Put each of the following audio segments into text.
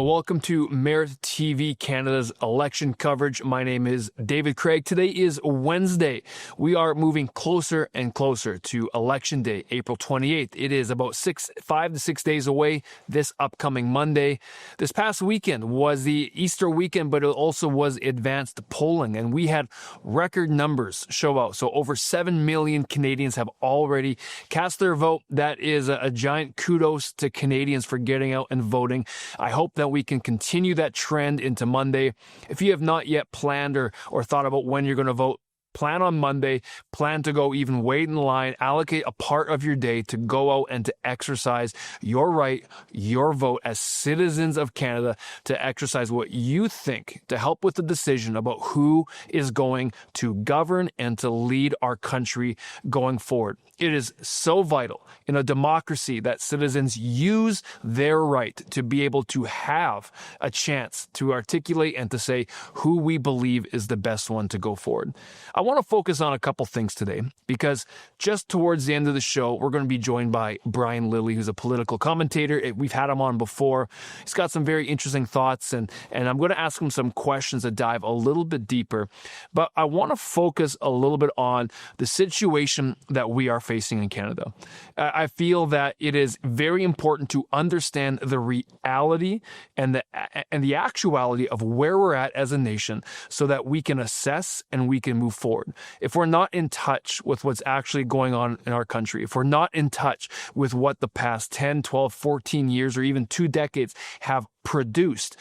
Welcome to Merit TV Canada's election coverage. My name is David Craig. Today is Wednesday. We are moving closer and closer to Election Day, April 28th. It is about 5 to 6 days away this upcoming Monday. This past weekend was the Easter weekend, but it also was advanced polling, and we had record numbers show out. So over 7 million Canadians have already cast their vote. That is a giant kudos to Canadians for getting out and voting. I hope that we can continue that trend into Monday. If you have not yet planned or thought about when you're going to vote, plan on Monday, plan to go even wait in line, allocate a part of your day to go out and to exercise your right, your vote as citizens of Canada, to exercise what you think to help with the decision about who is going to govern and to lead our country going forward. It is so vital in a democracy that citizens use their right to be able to have a chance to articulate and to say who we believe is the best one to go forward. I want to focus on a couple things today because just towards the end of the show, we're going to be joined by Brian Lilley, who's a political commentator. We've had him on before. He's got some very interesting thoughts, and I'm going to ask him some questions that dive a little bit deeper. But I want to focus a little bit on the situation that we are facing in Canada. I feel that it is very important to understand the reality and the actuality of where we're at as a nation so that we can assess and we can move forward. If we're not in touch with what's actually going on in our country, if we're not in touch with what the past 10, 12, 14 years or even 2 decades have produced,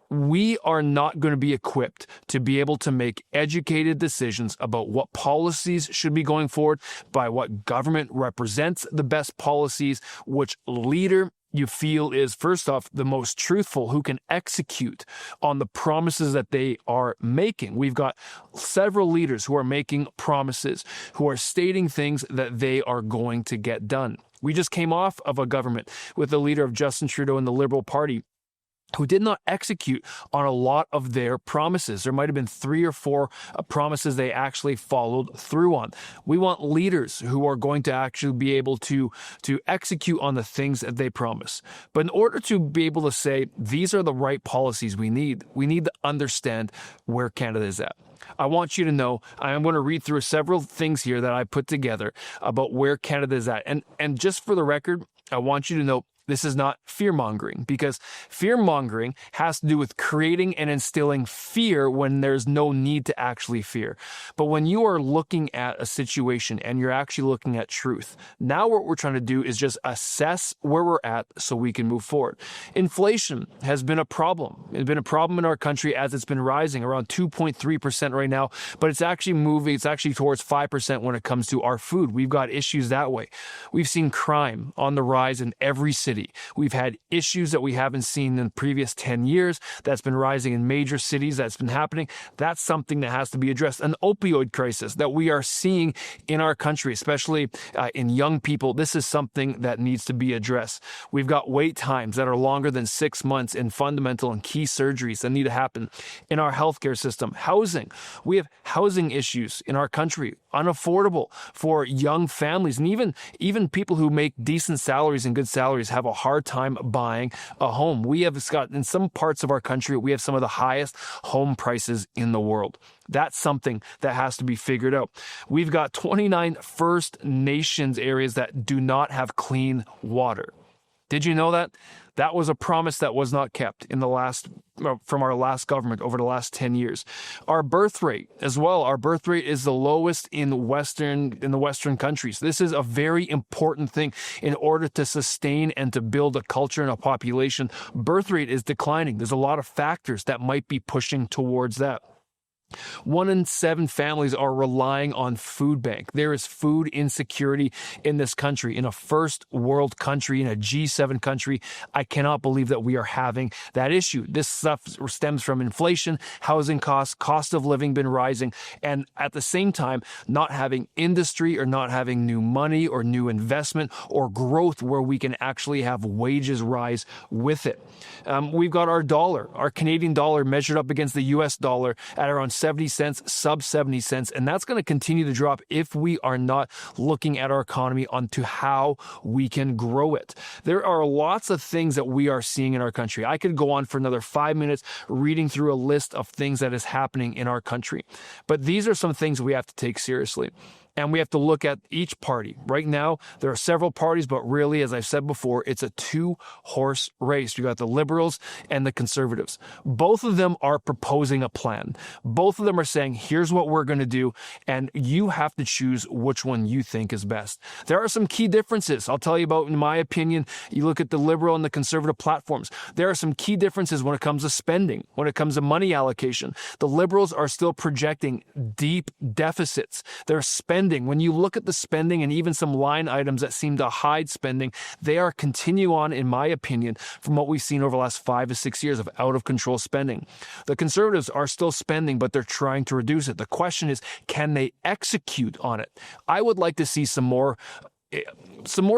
we are not going to be equipped to be able to make educated decisions about what policies should be going forward, by what government represents the best policies, which leader you feel is, first off, the most truthful, who can execute on the promises that they are making. We've got several leaders who are making promises, who are stating things that they are going to get done. We just came off of a government with the leader of Justin Trudeau and the Liberal Party, who did not execute on a lot of their promises. There might have been 3 or 4 promises they actually followed through on. We want leaders who are going to actually be able to execute on the things that they promise. But in order to be able to say these are the right policies we need to understand where Canada is at. I want you to know, I'm going to read through several things here that I put together about where Canada is at. And just for the record, I want you to know, this is not fear-mongering, because fear-mongering has to do with creating and instilling fear when there's no need to actually fear. But when you are looking at a situation and you're actually looking at truth, now what we're trying to do is just assess where we're at so we can move forward. Inflation has been a problem. It's been a problem in our country as it's been rising around 2.3% right now, but it's actually moving. It's actually towards 5% when it comes to our food. We've got issues that way. We've seen crime on the rise in every city. We've had issues that we haven't seen in the previous 10 years that's been rising in major cities, that's been happening. That's something that has to be addressed. An opioid crisis that we are seeing in our country, especially in young people. This is something that needs to be addressed. We've got wait times that are longer than 6 months in fundamental and key surgeries that need to happen in our healthcare system. Housing. We have housing issues in our country, unaffordable for young families, and even people who make decent salaries and good salaries have a hard time buying a home. We have got, in some parts of our country, we have some of the highest home prices in the world. That's something that has to be figured out. We've got 29 First Nations areas that do not have clean water. Did you know that? That was a promise that was not kept from our last government over the last 10 years. Our birth rate as well. Our birth rate is the lowest in the Western countries. This is a very important thing in order to sustain and to build a culture and a population. Birth rate is declining. There's a lot of factors that might be pushing towards that. 1 in 7 families are relying on food bank. There is food insecurity in this country, in a first world country, in a G7 country. I cannot believe that we are having that issue. This stuff stems from inflation, housing costs, cost of living been rising, and at the same time, not having industry or not having new money or new investment or growth where we can actually have wages rise with it. We've got our dollar, our Canadian dollar measured up against the US dollar at around 70 cents, sub 70 cents, and that's going to continue to drop if we are not looking at our economy onto how we can grow it. There are lots of things that we are seeing in our country. I could go on for another 5 minutes reading through a list of things that is happening in our country. But these are some things we have to take seriously. And we have to look at each party. Right now, there are several parties, but really, as I've said before, it's a two-horse race. You got the Liberals and the Conservatives. Both of them are proposing a plan. Both of them are saying, here's what we're going to do, and you have to choose which one you think is best. There are some key differences. I'll tell you about, in my opinion, you look at the Liberal and the Conservative platforms. There are some key differences when it comes to spending, when it comes to money allocation. The Liberals are still projecting deep deficits. They're spending. When you look at the spending and even some line items that seem to hide spending, they are continue on, in my opinion, from what we've seen over the last 5 to 6 years of out of control spending. The Conservatives are still spending, but they're trying to reduce it. The question is, can they execute on it? I would like to see some more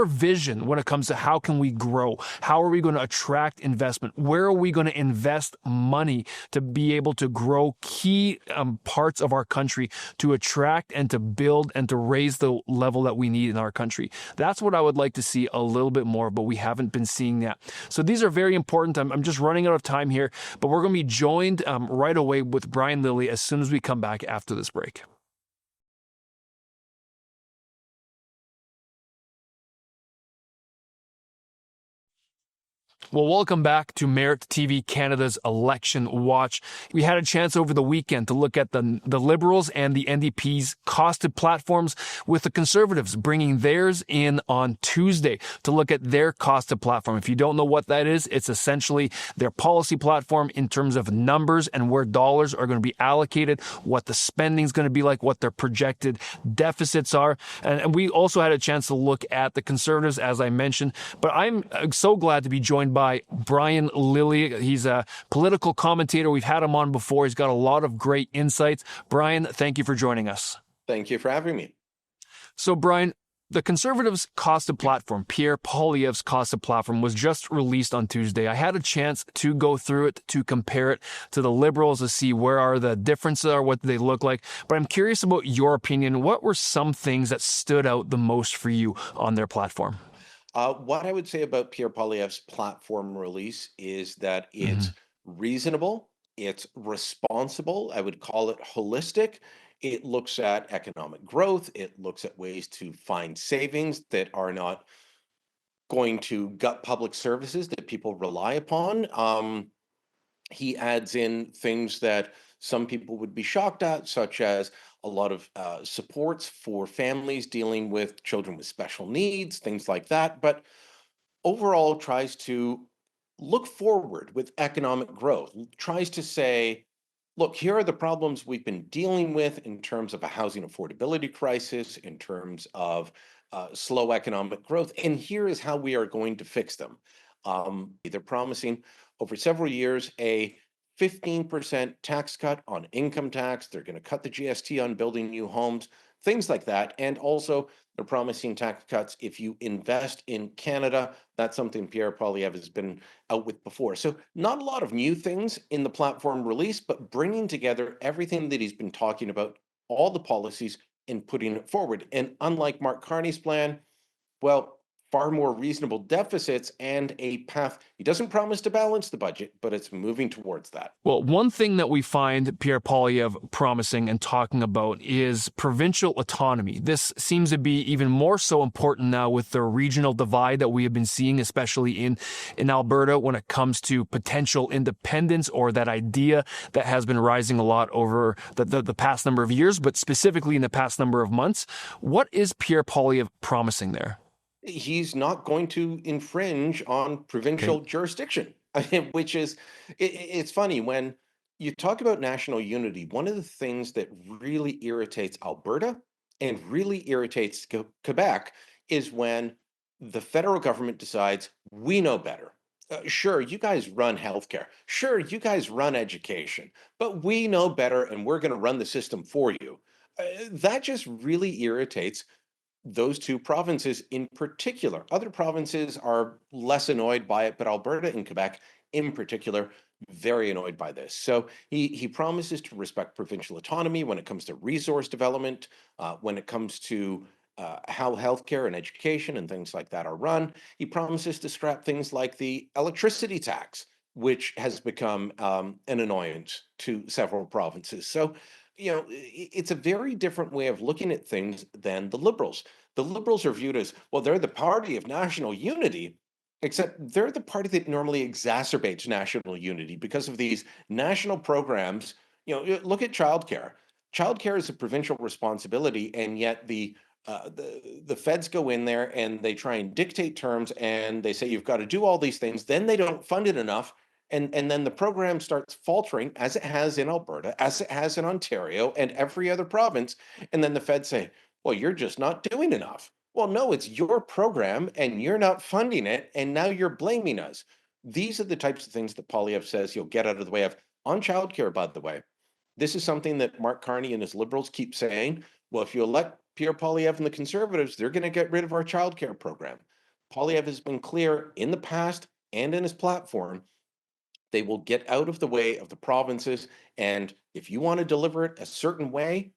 vision when it comes to how can we grow? How are we going to attract investment? Where are we going to invest money to be able to grow key parts of our country to attract and to build and to raise the level that we need in our country? That's what I would like to see a little bit more, but we haven't been seeing that. So these are very important. I'm just running out of time here, but we're going to be joined right away with Brian Lilley as soon as we come back after this break. Well, welcome back to Merit TV Canada's Election Watch. We had a chance over the weekend to look at the Liberals and the NDP's costed platforms, with the Conservatives bringing theirs in on Tuesday to look at their costed platform. If you don't know what that is, it's essentially their policy platform in terms of numbers and where dollars are going to be allocated, what the spending is going to be like, what their projected deficits are. And we also had a chance to look at the Conservatives, as I mentioned. But I'm so glad to be joined by Brian Lilley. He's a political commentator. We've had him on before. He's got a lot of great insights. Brian, thank you for joining us. Thank you for having me. So, Brian, the Conservatives' costed platform, Pierre Poilievre's costed platform, was just released on Tuesday. I had a chance to go through it, to compare it to the Liberals, to see where are the differences are, what do they look like. But I'm curious about your opinion. What were some things that stood out the most for you on their platform? What I would say about Pierre Poilievre's platform release is that it's reasonable, it's responsible, I would call it holistic. It looks at economic growth, it looks at ways to find savings that are not going to gut public services that people rely upon. He adds in things that some people would be shocked at, such as a lot of supports for families dealing with children with special needs, things like that. But overall, tries to look forward with economic growth, tries to say, look, here are the problems we've been dealing with in terms of a housing affordability crisis, in terms of slow economic growth, and here is how we are going to fix them. They're promising over several years a 15% tax cut on income tax. They're going to cut the GST on building new homes, things like that. And also, they're promising tax cuts if you invest in Canada. That's something Pierre Poilievre has been out with before. So not a lot of new things in the platform release, but bringing together everything that he's been talking about, all the policies, and putting it forward. And unlike Mark Carney's plan, well, far more reasonable deficits and a path. He doesn't promise to balance the budget, but it's moving towards that. Well, one thing that we find Pierre Poilievre promising and talking about is provincial autonomy. This seems to be even more so important now with the regional divide that we have been seeing, especially in Alberta, when it comes to potential independence, or that idea that has been rising a lot over the past number of years, but specifically in the past number of months. What is Pierre Poilievre promising there? He's not going to infringe on provincial jurisdiction, which is, it's funny when you talk about national unity. One of the things that really irritates Alberta and really irritates Quebec is when the federal government decides we know better. Sure, you guys run healthcare. Sure, you guys run education, but we know better and we're going to run the system for you. That just really irritates those two provinces in particular. Other provinces are less annoyed by it, but Alberta and Quebec in particular very annoyed by this. So he promises to respect provincial autonomy when it comes to resource development, when it comes to how healthcare and education and things like that are run. He promises to scrap things like the electricity tax, which has become an annoyance to several provinces. So, it's a very different way of looking at things than the Liberals. The Liberals are viewed as, well, they're the party of national unity, except they're the party that normally exacerbates national unity because of these national programs. Look at childcare. Childcare is a provincial responsibility, and yet the feds go in there and they try and dictate terms, and they say you've got to do all these things. Then they don't fund it enough, and then the program starts faltering, as it has in Alberta, as it has in Ontario, and every other province. And then the feds say, "Well, you're just not doing enough." Well, no, it's your program and you're not funding it, and now you're blaming us. These are the types of things that Poilievre says you'll get out of the way of. On childcare, by the way, this is something that Mark Carney and his Liberals keep saying. Well, if you elect Pierre Poilievre and the Conservatives, they're going to get rid of our childcare program. Poilievre has been clear in the past and in his platform. They will get out of the way of the provinces. And if you want to deliver it a certain way,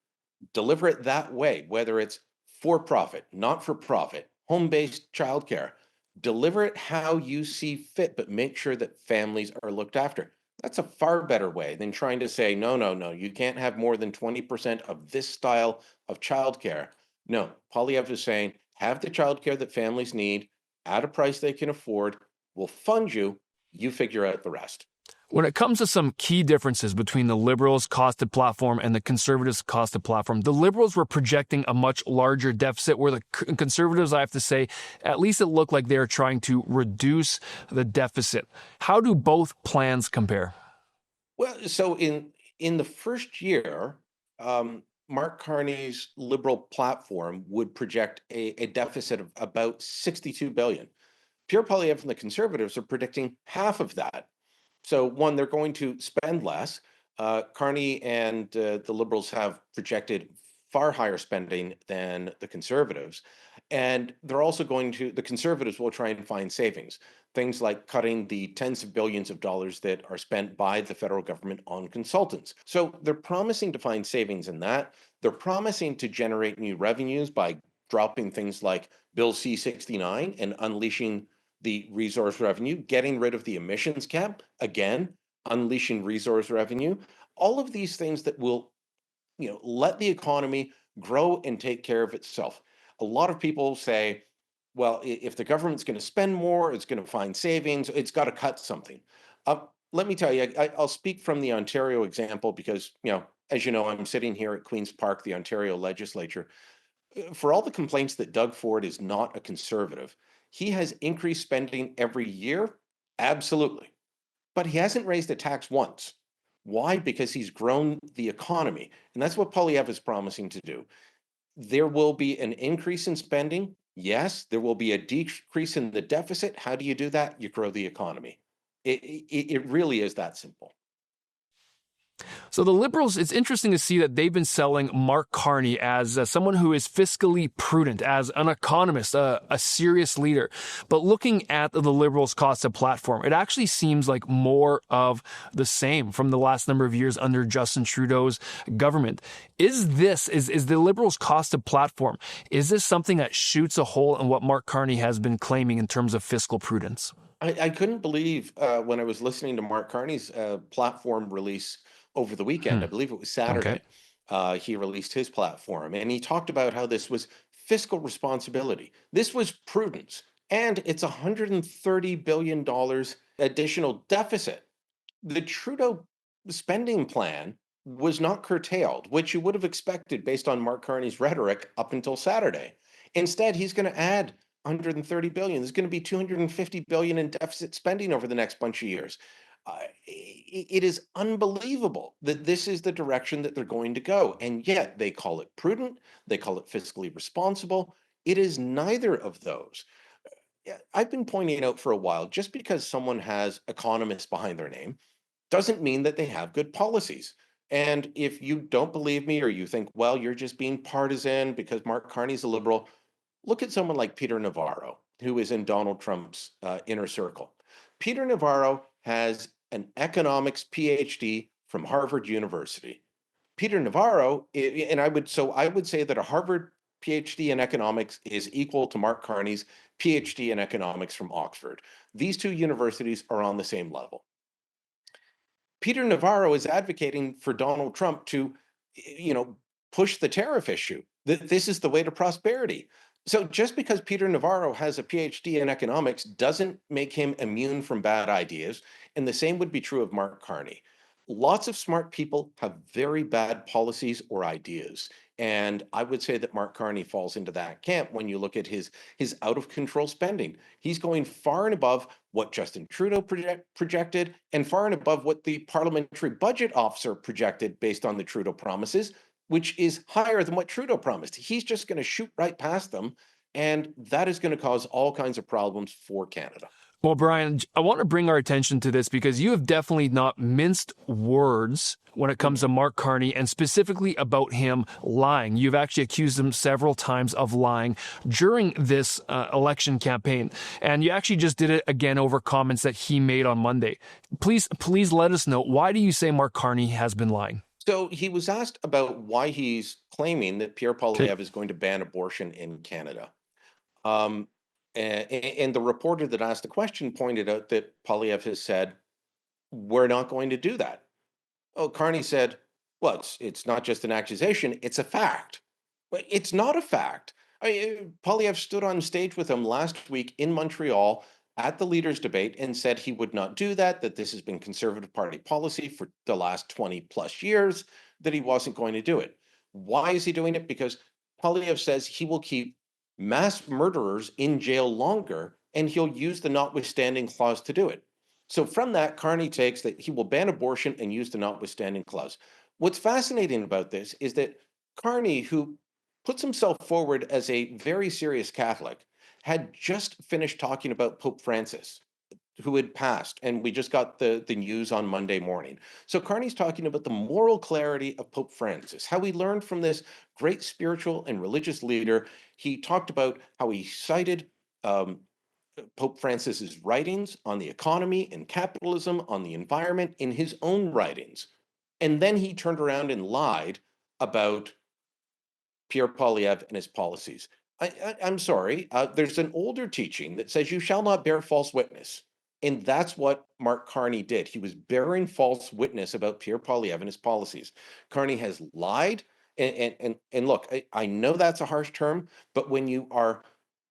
deliver it that way, whether it's for profit, not for profit, home based childcare. Deliver it how you see fit, but make sure that families are looked after. That's a far better way than trying to say, no, no, no, you can't have more than 20% of this style of childcare. No, Poilievre is saying, have the childcare that families need at a price they can afford. We'll fund you. You figure out the rest. When it comes to some key differences between the Liberals' costed platform and the Conservatives' costed platform, the Liberals were projecting a much larger deficit, where the Conservatives, I have to say, at least it looked like they are trying to reduce the deficit. How do both plans compare? Well, so in the first year, Mark Carney's Liberal platform would project a deficit of about 62 billion. Pierre Poilievre and the Conservatives are predicting half of that. So one, they're going to spend less. Carney and the Liberals have projected far higher spending than the Conservatives. And the Conservatives will try and find savings. Things like cutting the tens of billions of dollars that are spent by the federal government on consultants. So they're promising to find savings in that. They're promising to generate new revenues by dropping things like Bill C-69 and unleashing the resource revenue, getting rid of the emissions cap, again, unleashing resource revenue. All of these things that will, let the economy grow and take care of itself. A lot of people say, well, if the government's going to spend more, it's going to find savings, it's got to cut something. Let me tell you, I'll speak from the Ontario example because, as you know, I'm sitting here at Queen's Park, the Ontario legislature. For all the complaints that Doug Ford is not a conservative, he has increased spending every year. Absolutely. But he hasn't raised a tax once. Why? Because he's grown the economy. And that's what Poilievre is promising to do. There will be an increase in spending. Yes, there will be a decrease in the deficit. How do you do that? You grow the economy. It really is that simple. So the Liberals, it's interesting to see that they've been selling Mark Carney as someone who is fiscally prudent, as an economist, a serious leader. But looking at the Liberals' costed platform, it actually seems like more of the same from the last number of years under Justin Trudeau's government. Is the Liberals' costed platform, is this something that shoots a hole in what Mark Carney has been claiming in terms of fiscal prudence? I couldn't believe when I was listening to Mark Carney's platform release over the weekend. I believe it was Okay. Saturday. He released his platform, and he talked about how this was fiscal responsibility. This was prudence, and it's $130 billion additional deficit. The Trudeau spending plan was not curtailed, which you would have expected based on Mark Carney's rhetoric up until Saturday. Instead, he's going to add 130 billion. There's going to be 250 billion in deficit spending over the next bunch of years. It is unbelievable that this is the direction that they're going to go. And yet they call it prudent, they call it fiscally responsible. It is neither of those. I've been pointing out for a while, just because someone has economists behind their name doesn't mean that they have good policies. And if you don't believe me, or you think, well, you're just being partisan because Mark Carney's a liberal, look at someone like Peter Navarro, who is in Donald Trump's inner circle. Peter Navarro has an economics PhD from Harvard University. Peter Navarro, and I would say that a Harvard PhD in economics is equal to Mark Carney's PhD in economics from Oxford. These two universities are on the same level. Peter Navarro is advocating for Donald Trump to, you know, push the tariff issue. That this is the way to prosperity. So just because Peter Navarro has a PhD in economics doesn't make him immune from bad ideas. And the same would be true of Mark Carney. Lots of smart people have very bad policies or ideas. And I would say that Mark Carney falls into that camp when you look at his out of control spending. He's going far and above what Justin Trudeau projected and far and above what the parliamentary budget officer projected based on the Trudeau promises, which is higher than what Trudeau promised. He's just going to shoot right past them. And that is going to cause all kinds of problems for Canada. Well, Brian, I want to bring our attention to this because you have definitely not minced words when it comes to Mark Carney and specifically about him lying. You've actually accused him several times of lying during this election campaign. And you actually just did it again over comments that he made on Monday. Please let us know, why do you say Mark Carney has been lying? So he was asked about why he's claiming that Pierre Poilievre is going to ban abortion in Canada. And the reporter that asked the question pointed out that Poilievre has said, we're not going to do that. Oh, Carney said, well, it's not just an accusation, it's a fact. But it's not a fact. Poilievre stood on stage with him last week in Montreal at the leaders' debate and said he would not do that, that this has been Conservative Party policy for the last 20 plus years, that he wasn't going to do it. Why is he doing it? Because Poilievre says he will keep mass murderers in jail longer, and he'll use the notwithstanding clause to do it. So from that, Carney takes that he will ban abortion and use the notwithstanding clause. What's fascinating about this is that Carney, who puts himself forward as a very serious Catholic, had just finished talking about Pope Francis, who had passed, and we just got the news on Monday morning. So Carney's talking about the moral clarity of Pope Francis, how he learned from this great spiritual and religious leader. He talked about how he cited Pope Francis's writings on the economy and capitalism, on the environment in his own writings. And then he turned around and lied about Pierre Poilievre and his policies. I'm sorry, there's an older teaching that says you shall not bear false witness. And that's what Mark Carney did. He was bearing false witness about Pierre Poilievre and his policies. Carney has lied. And look, I know that's a harsh term, but when you are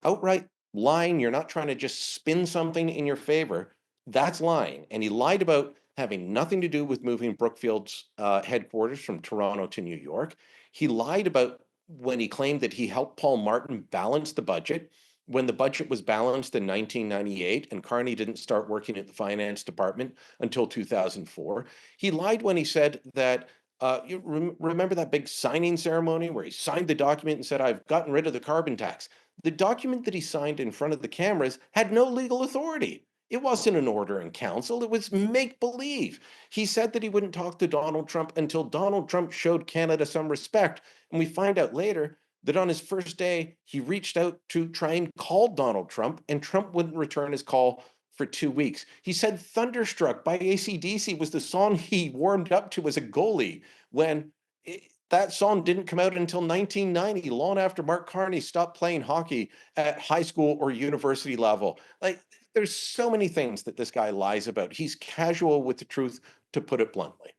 outright lying, you're not trying to just spin something in your favor. That's lying. And he lied about having nothing to do with moving Brookfield's headquarters from Toronto to New York. He lied about when he claimed that he helped Paul Martin balance the budget when the budget was balanced in 1998 and Carney didn't start working at the finance department until 2004. He lied when he said that, you remember that big signing ceremony where he signed the document and said, I've gotten rid of the carbon tax. The document that he signed in front of the cameras had no legal authority. It wasn't an order in council. It was make-believe. He said that he wouldn't talk to Donald Trump until Donald Trump showed Canada some respect. And we find out later that on his first day, he reached out to try and call Donald Trump, and Trump wouldn't return his call for 2 weeks. He said Thunderstruck by AC/DC was the song he warmed up to as a goalie when that song didn't come out until 1990, long after Mark Carney stopped playing hockey at high school or university level. Like, there's so many things that this guy lies about. He's casual with the truth, to put it bluntly.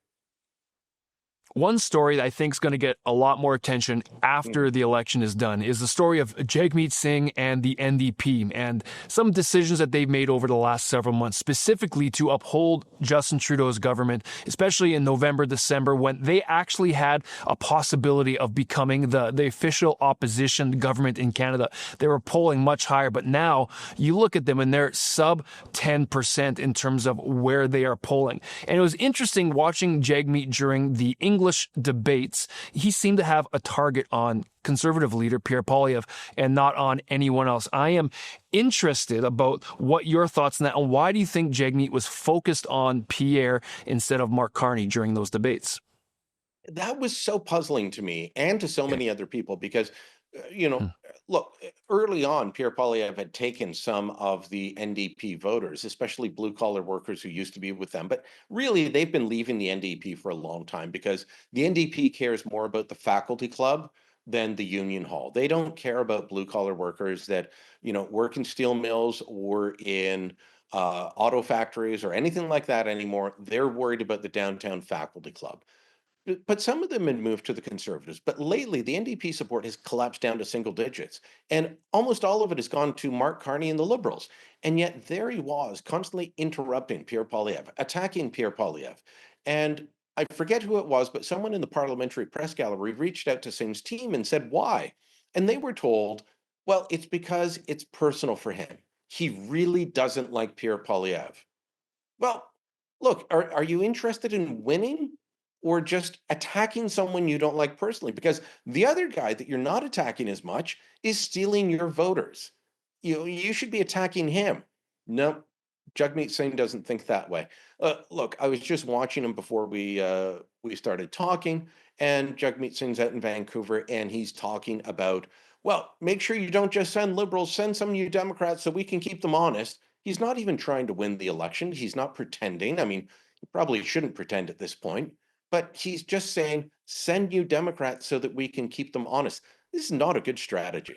One story that I think is going to get a lot more attention after the election is done is the story of Jagmeet Singh and the NDP and some decisions that they've made over the last several months, specifically to uphold Justin Trudeau's government, especially in November, December, when they actually had a possibility of becoming the official opposition government in Canada. They were polling much higher, but now you look at them and they're sub 10% in terms of where they are polling. And it was interesting watching Jagmeet during the English debates. He seemed to have a target on Conservative leader Pierre Poilievre and not on anyone else. I am interested about what your thoughts on that, and why do you think Jagmeet was focused on Pierre instead of Mark Carney during those debates? That was so puzzling to me and to so many other people because, look, early on, Pierre Poilievre had taken some of the NDP voters, especially blue collar workers who used to be with them. But really, they've been leaving the NDP for a long time because the NDP cares more about the faculty club than the union hall. They don't care about blue collar workers that, work in steel mills or in auto factories or anything like that anymore. They're worried about the downtown faculty club. But some of them had moved to the Conservatives. But lately, the NDP support has collapsed down to single digits. And almost all of it has gone to Mark Carney and the Liberals. And yet there he was, constantly interrupting Pierre Poilievre, attacking Pierre Poilievre. And I forget who it was, but someone in the parliamentary press gallery reached out to Singh's team and said, why? And they were told, well, it's because it's personal for him. He really doesn't like Pierre Poilievre. Well, look, are you interested in winning or just attacking someone you don't like personally? Because the other guy that you're not attacking as much is stealing your voters. You should be attacking him. No, Jagmeet Singh doesn't think that way. Look, I was just watching him before we started talking, and Jagmeet Singh's out in Vancouver, and he's talking about, well, make sure you don't just send liberals, send some of you Democrats so we can keep them honest. He's not even trying to win the election. He's not pretending. I mean, he probably shouldn't pretend at this point, but he's just saying, send you Democrats so that we can keep them honest. This is not a good strategy.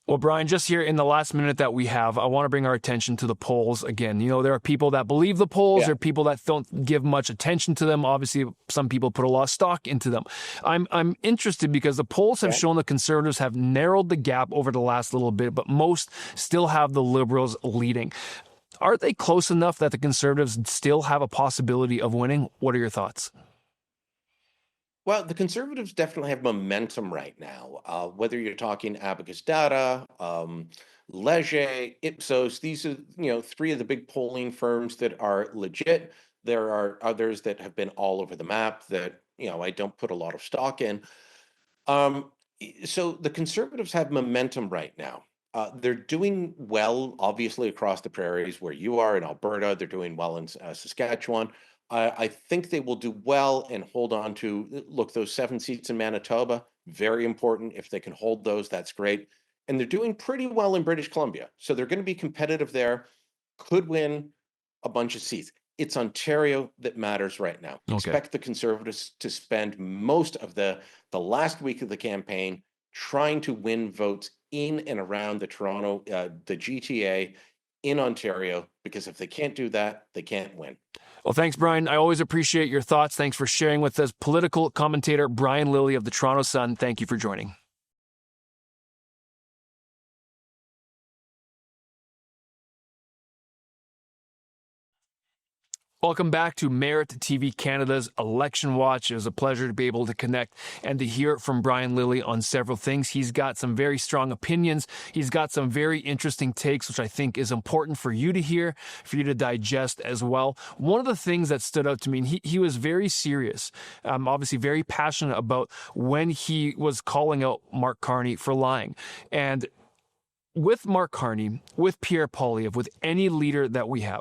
Well, Brian, just here in the last minute that we have, I want to bring our attention to the polls again. There are people that believe the polls, there are people that don't give much attention to them. Obviously, some people put a lot of stock into them. I'm interested because the polls have shown the Conservatives have narrowed the gap over the last little bit, but most still have the Liberals leading. Are they close enough that the Conservatives still have a possibility of winning? What are your thoughts? Well, the Conservatives definitely have momentum right now. Whether you're talking Abacus Data, Leger, Ipsos, these are three of the big polling firms that are legit. There are others that have been all over the map that I don't put a lot of stock in. So the Conservatives have momentum right now. They're doing well, obviously, across the prairies where you are in Alberta. They're doing well in Saskatchewan. I think they will do well and hold on to, look, those 7 seats in Manitoba, very important. If they can hold those, that's great. And they're doing pretty well in British Columbia. So they're going to be competitive there, could win a bunch of seats. It's Ontario that matters right now. Okay. Expect the Conservatives to spend most of the last week of the campaign trying to win votes in and around the Toronto, the GTA in Ontario, because if they can't do that, they can't win. Well, thanks, Brian. I always appreciate your thoughts. Thanks for sharing with us. Political commentator Brian Lilley of the Toronto Sun, thank you for joining. Welcome back to Merit TV Canada's Election Watch. It was a pleasure to be able to connect and to hear from Brian Lilley on several things. He's got some very strong opinions. He's got some very interesting takes, which I think is important for you to hear, for you to digest as well. One of the things that stood out to me, and he was very serious, obviously very passionate about when he was calling out Mark Carney for lying. And with Mark Carney, with Pierre Poilievre, with any leader that we have,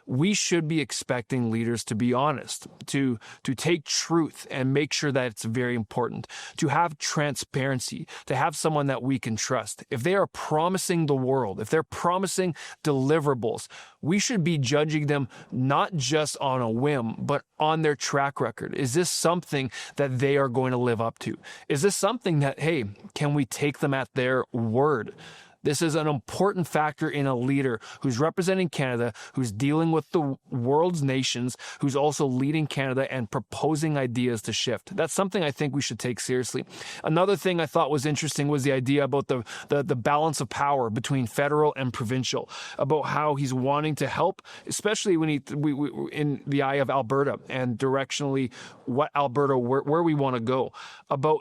we should be expecting leaders to be honest, to take truth and make sure that it's very important, to have transparency, to have someone that we can trust. If they are promising the world, if they're promising deliverables, we should be judging them not just on a whim, but on their track record. Is this something that they are going to live up to? Is this something that, hey, can we take them at their word? This is an important factor in a leader who's representing Canada, who's dealing with the world's nations, who's also leading Canada and proposing ideas to shift. That's something I think we should take seriously. Another thing I thought was interesting was the idea about the balance of power between federal and provincial, about how he's wanting to help, especially when we in the eye of Alberta and directionally what Alberta, where we want to go, about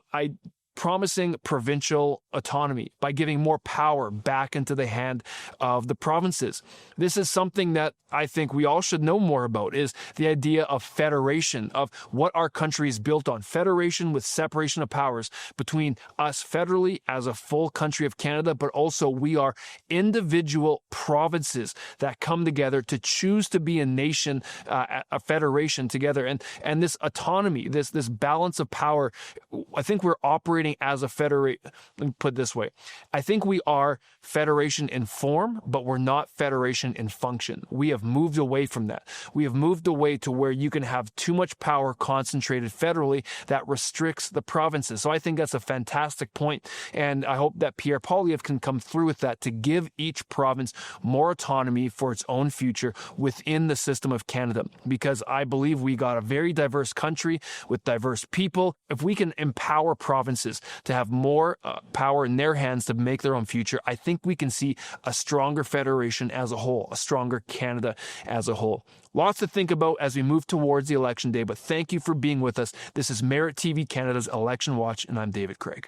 promising provincial autonomy by giving more power back into the hand of the provinces. This is something that I think we all should know more about, is the idea of federation, of what our country is built on. Federation with separation of powers between us federally as a full country of Canada, but also we are individual provinces that come together to choose to be a nation, a federation together. And this autonomy, this balance of power, I think we're operating operating as a federation. Let me put it this way. I think we are federation in form, but we're not federation in function. We have moved away from that. We have moved away to where you can have too much power concentrated federally that restricts the provinces. So I think that's a fantastic point, and I hope that Pierre Poilievre can come through with that to give each province more autonomy for its own future within the system of Canada, because I believe we got a very diverse country with diverse people. If we can empower provinces to have more power in their hands to make their own future, I think we can see a stronger federation as a whole, a stronger Canada as a whole. Lots to think about as we move towards the election day, but thank you for being with us. This is Merit TV Canada's Election Watch, and I'm David Craig.